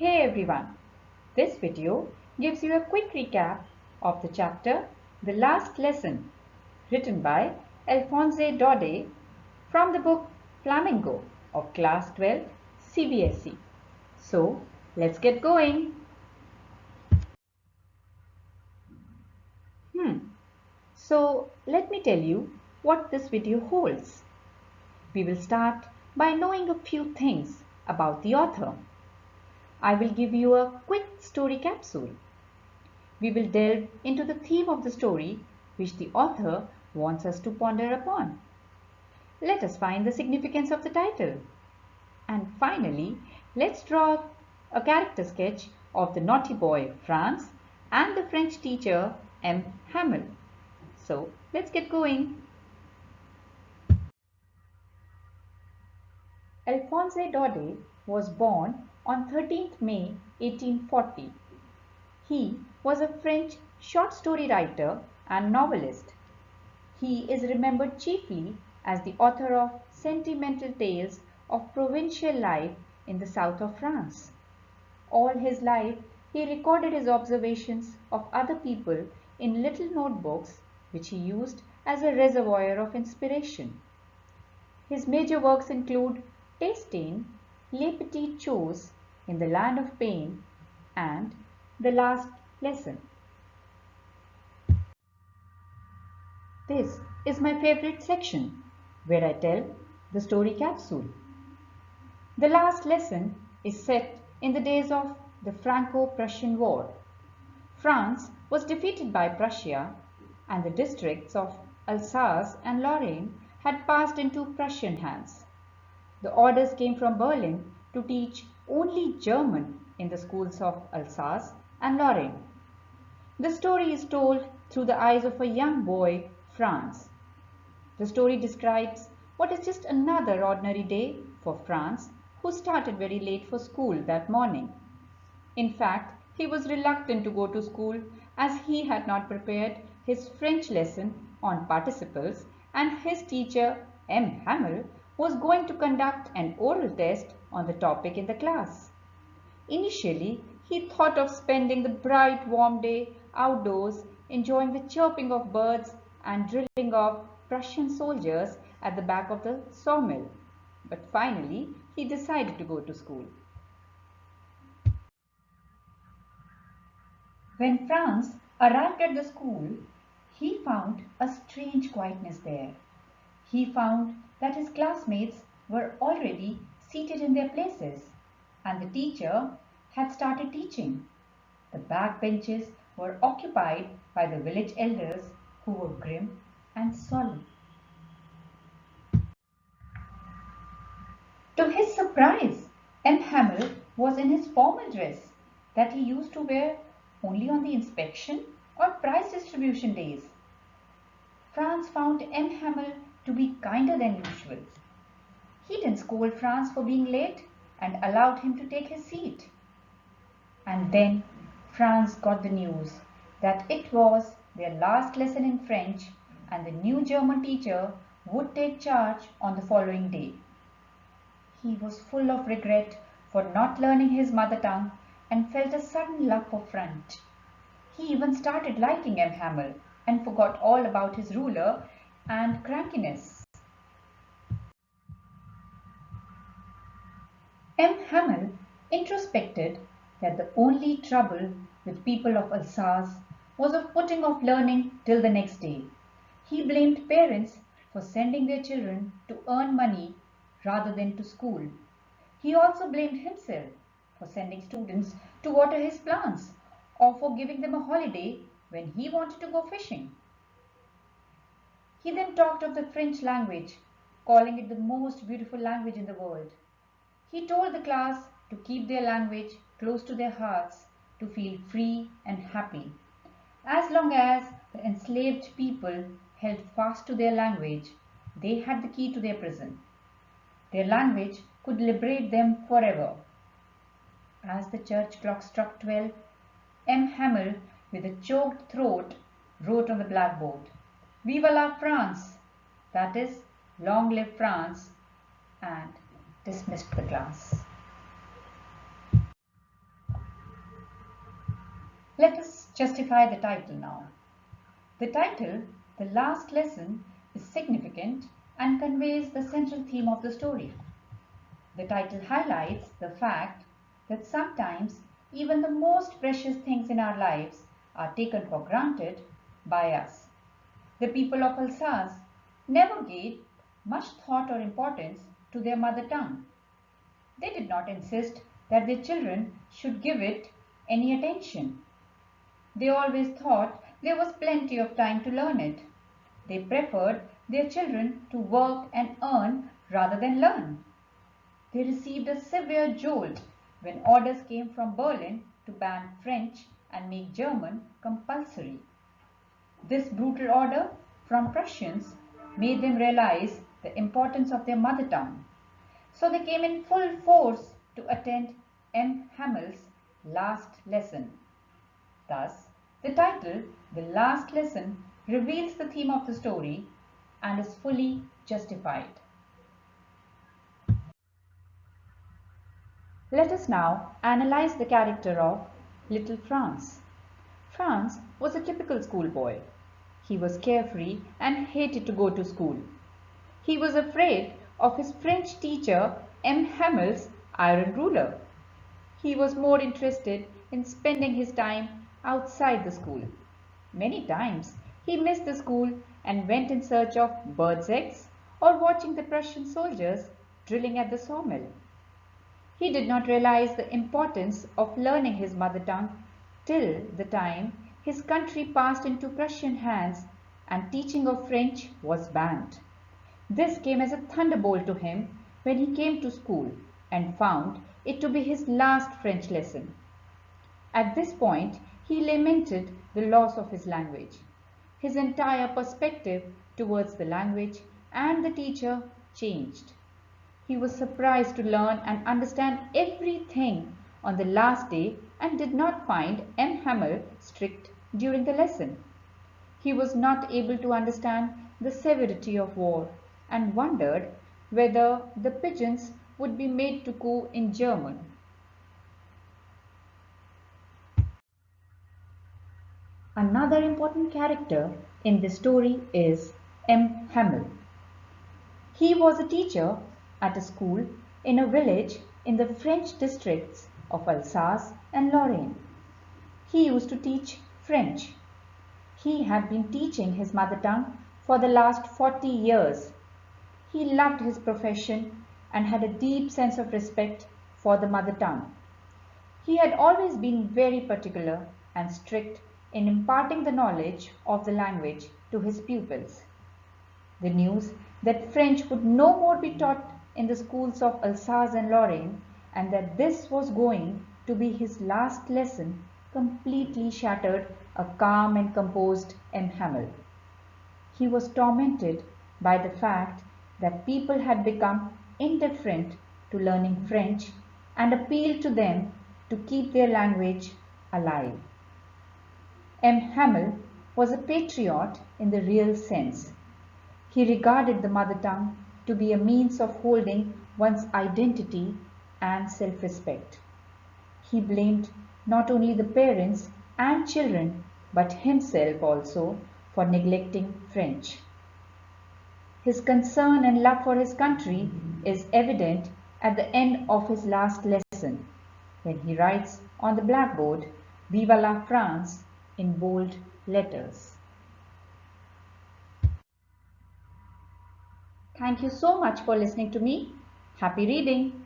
Hey everyone, this video gives you a quick recap of the chapter The Last Lesson, written by Alphonse Daudet from the book Flamingo of Class 12 CBSE. So let's get going. So let me tell you what this video holds. We will start by knowing a few things about the author. I will give you a quick story capsule. We will delve into the theme of the story which the author wants us to ponder upon. Let us find the significance of the title. And finally, let's draw a character sketch of the naughty boy Franz and the French teacher M. Hamel. So let's get going. Alphonse Daudet was born on 13th May 1840. He was a French short story writer and novelist. He is remembered chiefly as the author of sentimental tales of provincial life in the south of France. All his life, he recorded his observations of other people in little notebooks which he used as a reservoir of inspiration. His major works include Tasting, Les Petites Choses, In the Land of Pain, and The Last Lesson. This is my favorite section, where I tell the story capsule. The Last Lesson is set in the days of the Franco-Prussian War. France was defeated by Prussia, and the districts of Alsace and Lorraine had passed into Prussian hands. The orders came from Berlin to teach only German in the schools of Alsace and Lorraine. The story is told through the eyes of a young boy, Franz. The story describes what is just another ordinary day for Franz, who started very late for school that morning. In fact, he was reluctant to go to school as he had not prepared his French lesson on participles, and his teacher, M. Hamel, was going to conduct an oral test on the topic in the class. Initially, he thought of spending the bright warm day outdoors, enjoying the chirping of birds and drilling of Prussian soldiers at the back of the sawmill. But finally, he decided to go to school. When Franz arrived at the school, he found a strange quietness there. He found that his classmates were already seated in their places, and the teacher had started teaching. The back benches were occupied by the village elders, who were grim and solemn. To his surprise, M. Hamel was in his formal dress that he used to wear only on the inspection or prize distribution days. Franz found M. Hamel to be kinder than usual. He didn't scold Franz for being late and allowed him to take his seat. And then Franz got the news that it was their last lesson in French, and the new German teacher would take charge on the following day. He was full of regret for not learning his mother tongue and felt a sudden love for French. He even started liking M. Hamel and forgot all about his ruler and crankiness. M. Hamel introspected that the only trouble with people of Alsace was of putting off learning till the next day. He blamed parents for sending their children to earn money rather than to school. He also blamed himself for sending students to water his plants or for giving them a holiday when he wanted to go fishing. He then talked of the French language, calling it the most beautiful language in the world. He told the class to keep their language close to their hearts, to feel free and happy. As long as the enslaved people held fast to their language, they had the key to their prison. Their language could liberate them forever. As the church clock struck 12, M. Hamel, with a choked throat, wrote on the blackboard, "Vive la France!" that is, "Long live France," and dismissed the class. Let us justify the title now. The title, The Last Lesson, is significant and conveys the central theme of the story. The title highlights the fact that sometimes even the most precious things in our lives are taken for granted by us. The people of Alsace never gave much thought or importance to their mother tongue. They did not insist that their children should give it any attention. They always thought there was plenty of time to learn it. They preferred their children to work and earn rather than learn. They received a severe jolt when orders came from Berlin to ban French and make German compulsory. This brutal order from Prussians made them realize the importance of their mother tongue. So they came in full force to attend M. Hammel's last lesson. Thus, the title, The Last Lesson, reveals the theme of the story and is fully justified. Let us now analyze the character of little Franz. Franz was a typical schoolboy. He was carefree and hated to go to school. He was afraid of his French teacher M. Hammel's iron ruler. He was more interested in spending his time outside the school. Many times he missed the school and went in search of birds' eggs or watching the Prussian soldiers drilling at the sawmill. He did not realize the importance of learning his mother tongue till the time his country passed into Prussian hands and teaching of French was banned. This came as a thunderbolt to him when he came to school and found it to be his last French lesson. At this point, he lamented the loss of his language. His entire perspective towards the language and the teacher changed. He was surprised to learn and understand everything on the last day and did not find M. Hamel strict during the lesson. He was not able to understand the severity of war and wondered whether the pigeons would be made to coo in German. Another important character in this story is M. Hamel. He was a teacher at a school in a village in the French districts of Alsace and Lorraine. He used to teach French. He had been teaching his mother tongue for the last 40 years. He loved his profession and had a deep sense of respect for the mother tongue. He had always been very particular and strict in imparting the knowledge of the language to his pupils. The news that French would no more be taught in the schools of Alsace and Lorraine and that this was going to be his last lesson completely shattered a calm and composed M. Hamel. He was tormented by the fact that people had become indifferent to learning French and appealed to them to keep their language alive. M. Hamel was a patriot in the real sense. He regarded the mother tongue to be a means of holding one's identity and self-respect. He blamed not only the parents and children but himself also for neglecting French. His concern and love for his country is evident at the end of his last lesson when he writes on the blackboard, "Vive la France" in bold letters. Thank you so much for listening to me. Happy reading!